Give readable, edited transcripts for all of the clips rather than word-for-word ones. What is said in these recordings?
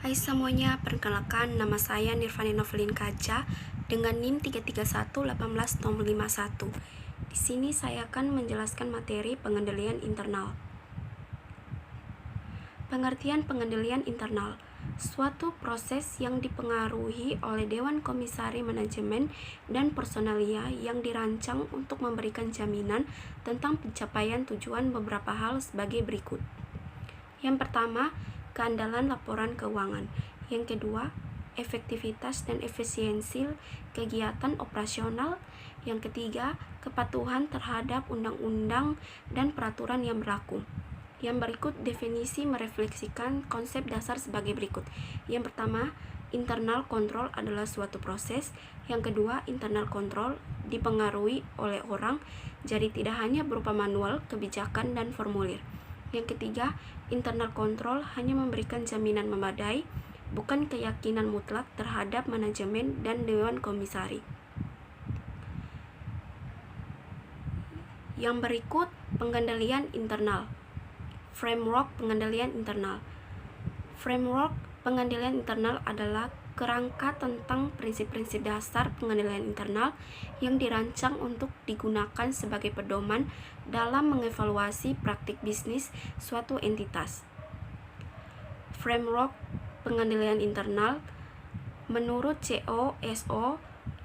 Hai semuanya, perkenalkan nama saya Nirvani Novelin Kaca dengan NIM 331181051. Di sini saya akan menjelaskan materi pengendalian internal. Pengertian pengendalian internal: suatu proses yang dipengaruhi oleh Dewan Komisari Manajemen dan Personalia yang dirancang untuk memberikan jaminan tentang pencapaian tujuan beberapa hal sebagai berikut. Yang pertama, keandalan laporan keuangan. Yang kedua, efektivitas dan efisiensi kegiatan operasional. Yang ketiga, kepatuhan terhadap undang-undang dan peraturan yang berlaku. Yang berikut definisi merefleksikan konsep dasar sebagai berikut. Yang pertama, internal control adalah suatu proses. Yang kedua, internal control dipengaruhi oleh orang, jadi tidak hanya berupa manual, kebijakan, dan formulir. Yang ketiga, internal control hanya memberikan jaminan memadai, bukan keyakinan mutlak terhadap manajemen dan dewan komisari. Yang berikut pengendalian internal. Framework pengendalian internal. Framework pengendalian internal adalah kerangka tentang prinsip-prinsip dasar pengendalian internal yang dirancang untuk digunakan sebagai pedoman dalam mengevaluasi praktik bisnis suatu entitas. Framework pengendalian internal menurut COSO: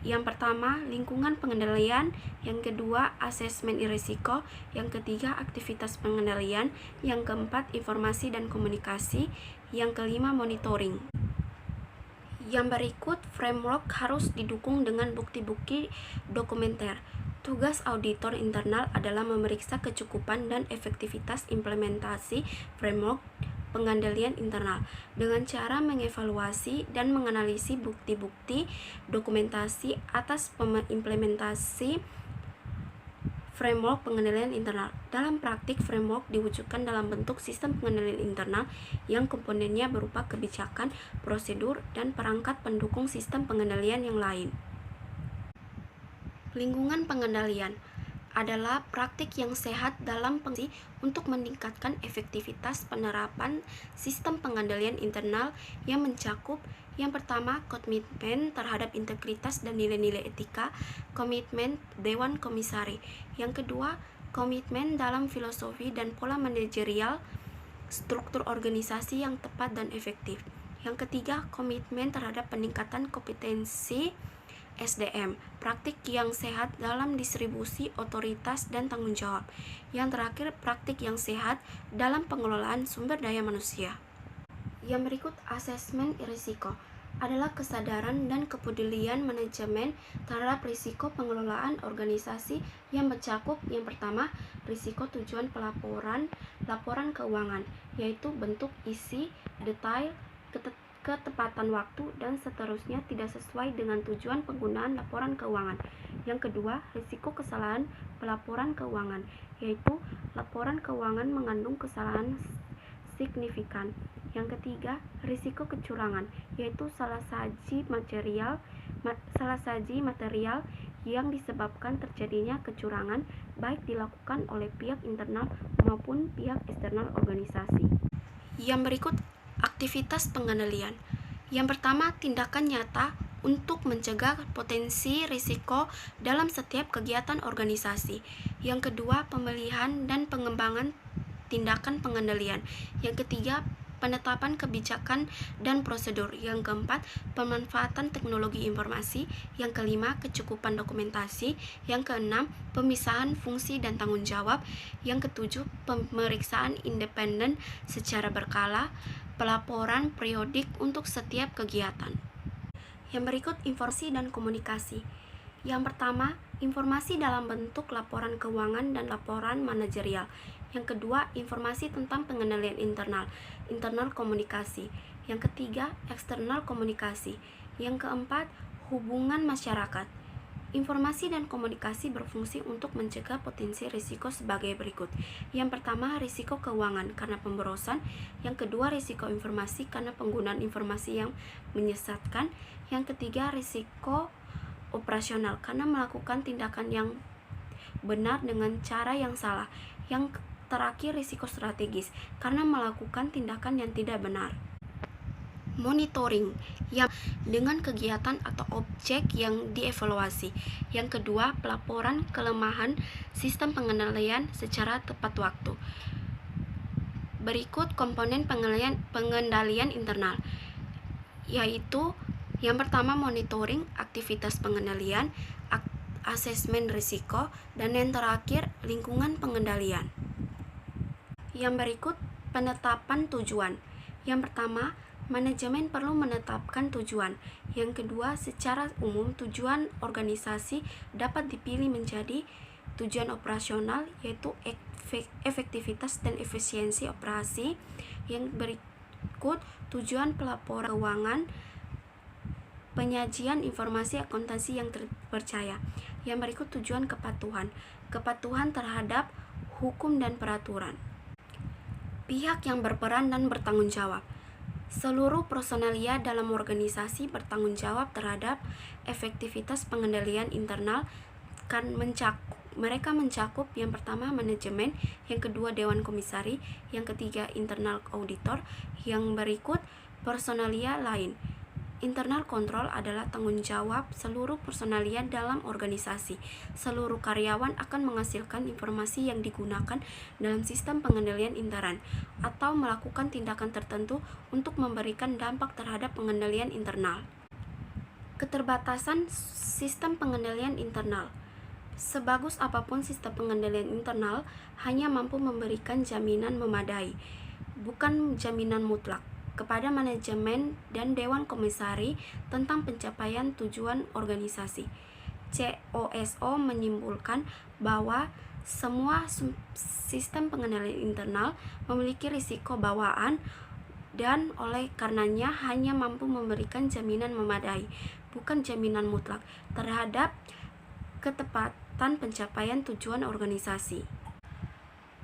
yang pertama, lingkungan pengendalian. Yang kedua, asesmen risiko. Yang ketiga, aktivitas pengendalian. Yang keempat, informasi dan komunikasi. Yang kelima, monitoring. Yang berikut framework harus didukung dengan bukti-bukti dokumenter. Tugas auditor internal adalah memeriksa kecukupan dan efektivitas implementasi framework pengendalian internal dengan cara mengevaluasi dan menganalisis bukti-bukti dokumentasi atas implementasi framework pengendalian internal. Dalam praktik, framework diwujudkan dalam bentuk sistem pengendalian internal yang komponennya berupa kebijakan, prosedur, dan perangkat pendukung sistem pengendalian yang lain. Lingkungan pengendalian adalah praktik yang sehat dalam fungsi untuk meningkatkan efektivitas penerapan sistem pengendalian internal yang mencakup: yang pertama, komitmen terhadap integritas dan nilai-nilai etika, komitmen Dewan Komisari. Yang kedua, komitmen dalam filosofi dan pola manajerial, struktur organisasi yang tepat dan efektif. Yang ketiga, komitmen terhadap peningkatan kompetensi SDM, praktik yang sehat dalam distribusi otoritas dan tanggung jawab. Yang terakhir, praktik yang sehat dalam pengelolaan sumber daya manusia. Yang berikut asesmen risiko adalah kesadaran dan kepedulian manajemen terhadap risiko pengelolaan organisasi yang mencakup: yang pertama, risiko tujuan pelaporan, laporan keuangan, yaitu bentuk, isi, detail, ketepatan waktu, dan seterusnya tidak sesuai dengan tujuan penggunaan laporan keuangan. Yang kedua, risiko kesalahan pelaporan keuangan, yaitu laporan keuangan mengandung kesalahan signifikan. Yang ketiga, risiko kecurangan, yaitu salah saji material yang disebabkan terjadinya kecurangan baik dilakukan oleh pihak internal maupun pihak eksternal organisasi. Yang berikut aktivitas pengendalian. Yang pertama, tindakan nyata untuk mencegah potensi risiko dalam setiap kegiatan organisasi. Yang kedua, pemilihan dan pengembangan tindakan pengendalian. Yang ketiga, penetapan kebijakan dan prosedur. Yang keempat, pemanfaatan teknologi informasi. Yang kelima, kecukupan dokumentasi. Yang keenam, pemisahan fungsi dan tanggung jawab. Yang ketujuh, pemeriksaan independen secara berkala, pelaporan periodik untuk setiap kegiatan. Yang berikut informasi dan komunikasi. Yang pertama, informasi dalam bentuk laporan keuangan dan laporan manajerial. Yang kedua, informasi tentang pengendalian internal komunikasi. Yang ketiga, eksternal komunikasi. Yang keempat, hubungan masyarakat. Informasi dan komunikasi berfungsi untuk mencegah potensi risiko sebagai berikut. Yang pertama, risiko keuangan karena pemborosan. Yang kedua, risiko informasi karena penggunaan informasi yang menyesatkan. Yang ketiga, risiko operasional karena melakukan tindakan yang benar dengan cara yang salah. Yang terakhir, risiko strategis karena melakukan tindakan yang tidak benar. monitoring yang dengan kegiatan atau objek yang dievaluasi. Yang kedua, pelaporan kelemahan sistem pengendalian secara tepat waktu. Berikut komponen pengendalian internal, yaitu yang pertama monitoring aktivitas pengendalian, asesmen risiko, dan yang terakhir lingkungan pengendalian. Yang berikut penetapan tujuan. Yang pertama, manajemen perlu menetapkan tujuan. Yang kedua, secara umum tujuan organisasi dapat dipilih menjadi tujuan operasional, yaitu efektivitas dan efisiensi operasi. Yang berikut tujuan pelaporan keuangan, penyajian informasi akuntansi yang terpercaya. Yang berikut tujuan kepatuhan terhadap hukum dan peraturan. Pihak yang berperan dan bertanggung jawab. Seluruh personalia dalam organisasi bertanggung jawab terhadap efektivitas pengendalian internal. Mereka mencakup yang pertama manajemen, yang kedua dewan komisari, yang ketiga internal auditor, yang berikut personalia lain. Internal control adalah tanggung jawab seluruh personalia dalam organisasi. Seluruh karyawan akan menghasilkan informasi yang digunakan dalam sistem pengendalian intern atau melakukan tindakan tertentu untuk memberikan dampak terhadap pengendalian internal. Keterbatasan sistem pengendalian internal. Sebagus apapun sistem pengendalian internal, hanya mampu memberikan jaminan memadai, bukan jaminan mutlak, kepada manajemen dan dewan komisari tentang pencapaian tujuan organisasi. COSO menyimpulkan bahwa semua sistem pengendalian internal memiliki risiko bawaan dan oleh karenanya hanya mampu memberikan jaminan memadai, bukan jaminan mutlak, terhadap ketepatan pencapaian tujuan organisasi.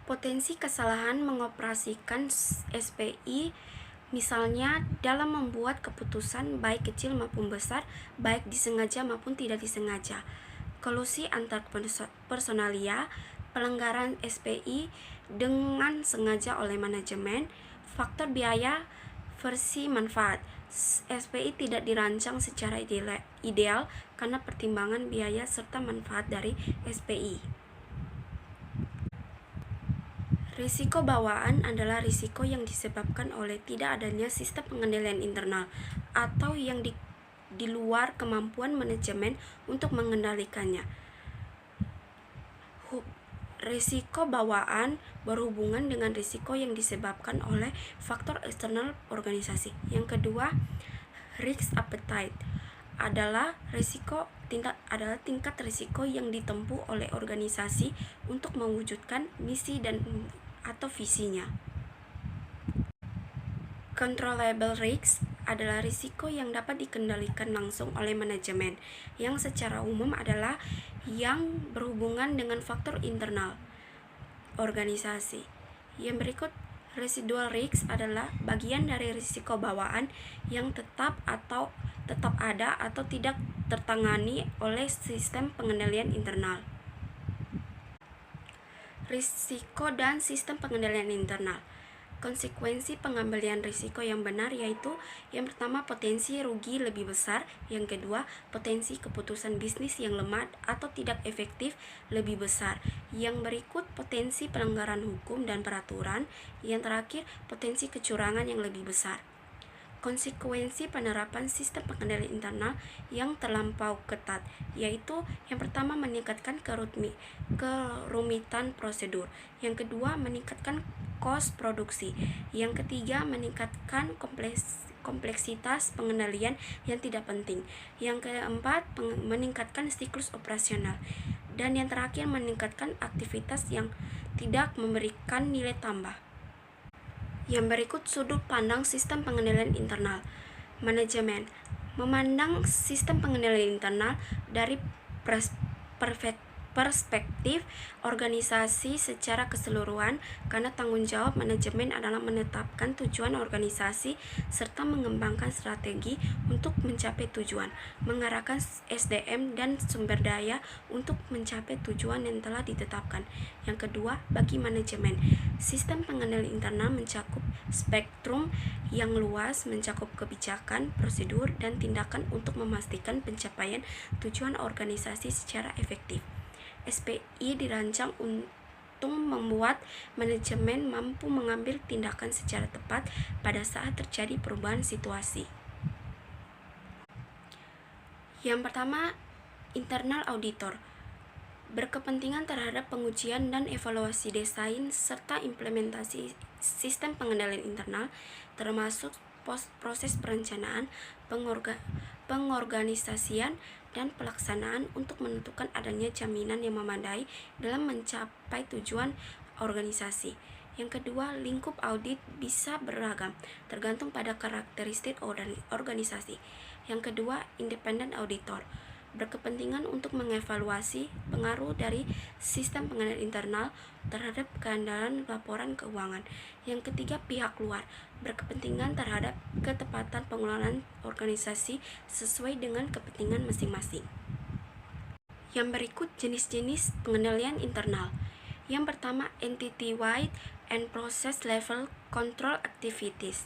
Potensi kesalahan mengoperasikan SPI, misalnya dalam membuat keputusan baik kecil maupun besar, baik disengaja maupun tidak disengaja. Kolusi antar personalia, pelanggaran SPI dengan sengaja oleh manajemen, faktor biaya versi manfaat. SPI tidak dirancang secara ideal karena pertimbangan biaya serta manfaat dari SPI. Risiko bawaan adalah risiko yang disebabkan oleh tidak adanya sistem pengendalian internal atau yang di luar kemampuan manajemen untuk mengendalikannya. Risiko bawaan berhubungan dengan risiko yang disebabkan oleh faktor eksternal organisasi. Yang kedua, risk appetite adalah tingkat risiko yang ditempuh oleh organisasi untuk mewujudkan misi dan atau visinya. Controllable risk adalah risiko yang dapat dikendalikan langsung oleh manajemen, yang secara umum adalah yang berhubungan dengan faktor internal organisasi. Yang berikut, residual risk adalah bagian dari risiko bawaan yang tetap ada atau tidak tertangani oleh sistem pengendalian internal. Risiko dan sistem pengendalian internal. Konsekuensi pengambilan risiko yang benar yaitu yang pertama potensi rugi lebih besar, yang kedua potensi keputusan bisnis yang lemah atau tidak efektif lebih besar, yang berikut potensi pelanggaran hukum dan peraturan, yang terakhir potensi kecurangan yang lebih besar. Konsekuensi penerapan sistem pengendalian internal yang terlampau ketat, yaitu yang pertama meningkatkan kerumitan prosedur, yang kedua meningkatkan kos produksi, yang ketiga meningkatkan kompleksitas pengendalian yang tidak penting, yang keempat meningkatkan siklus operasional, dan yang terakhir meningkatkan aktivitas yang tidak memberikan nilai tambah. Yang berikut sudut pandang sistem pengendalian internal. Manajemen memandang sistem pengendalian internal dari perspektif organisasi secara keseluruhan, karena tanggung jawab manajemen adalah menetapkan tujuan organisasi serta mengembangkan strategi untuk mencapai tujuan, mengarahkan SDM dan sumber daya untuk mencapai tujuan yang telah ditetapkan. Yang kedua, bagi manajemen, sistem pengendalian internal mencakup spektrum yang luas, mencakup kebijakan, prosedur, dan tindakan untuk memastikan pencapaian tujuan organisasi secara efektif. SPI dirancang untuk membuat manajemen mampu mengambil tindakan secara tepat pada saat terjadi perubahan situasi. Yang pertama, internal auditor berkepentingan terhadap pengujian dan evaluasi desain serta implementasi sistem pengendalian internal, termasuk proses perencanaan, pengorganisasian, dan pelaksanaan untuk menentukan adanya jaminan yang memadai dalam mencapai tujuan organisasi. Yang kedua, lingkup audit bisa beragam, tergantung pada karakteristik organisasi. Yang kedua, independent auditor berkepentingan untuk mengevaluasi pengaruh dari sistem pengendalian internal terhadap keandalan laporan keuangan. Yang ketiga, pihak luar berkepentingan terhadap ketepatan pengelolaan organisasi sesuai dengan kepentingan masing-masing. Yang berikut jenis-jenis pengendalian internal. Yang pertama, entity-wide and process level control activities.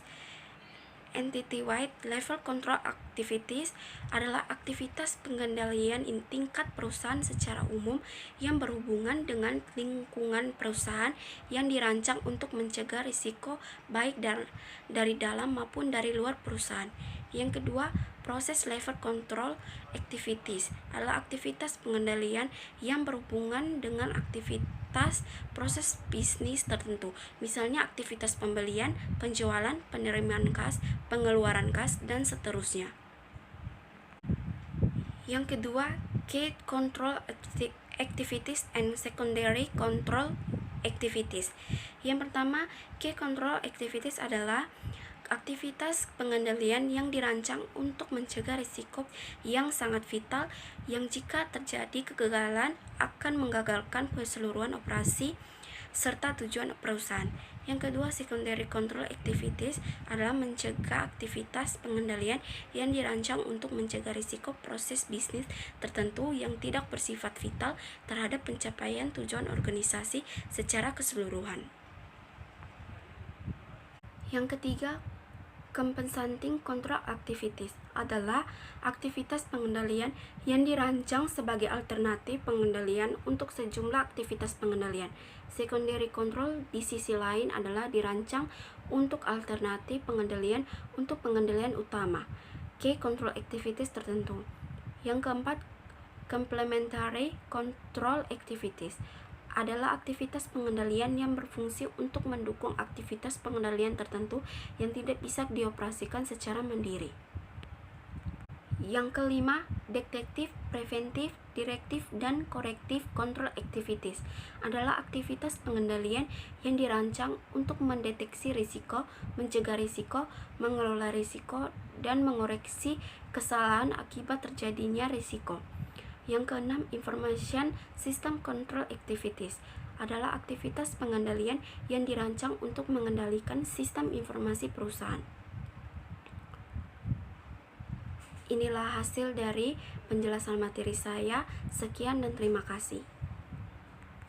Entity-wide level control activities adalah aktivitas pengendalian tingkat perusahaan secara umum yang berhubungan dengan lingkungan perusahaan yang dirancang untuk mencegah risiko baik dari dalam maupun dari luar perusahaan. Yang kedua, process level control activities adalah aktivitas pengendalian yang berhubungan dengan aktivitas proses bisnis tertentu, misalnya aktivitas pembelian, penjualan, penerimaan kas, pengeluaran kas, dan seterusnya. Yang kedua, key control activities and secondary control activities. Yang pertama, key control activities adalah aktivitas pengendalian yang dirancang untuk mencegah risiko yang sangat vital yang jika terjadi kegagalan akan menggagalkan keseluruhan operasi serta tujuan perusahaan. Yang kedua, secondary control activities adalah mencegah aktivitas pengendalian yang dirancang untuk mencegah risiko proses bisnis tertentu yang tidak bersifat vital terhadap pencapaian tujuan organisasi secara keseluruhan. Yang ketiga, compensating control activities adalah aktivitas pengendalian yang dirancang sebagai alternatif pengendalian untuk sejumlah aktivitas pengendalian. Secondary control di sisi lain adalah dirancang untuk alternatif pengendalian untuk pengendalian utama, key control activities tertentu. Yang keempat, complementary control activities adalah aktivitas pengendalian yang berfungsi untuk mendukung aktivitas pengendalian tertentu yang tidak bisa dioperasikan secara mandiri. Yang kelima, detektif, preventif, direktif, dan korektif control activities adalah aktivitas pengendalian yang dirancang untuk mendeteksi risiko, mencegah risiko, mengelola risiko, dan mengoreksi kesalahan akibat terjadinya risiko. Yang keenam, information system control activities adalah aktivitas pengendalian yang dirancang untuk mengendalikan sistem informasi perusahaan. Inilah hasil dari penjelasan materi saya. Sekian dan terima kasih.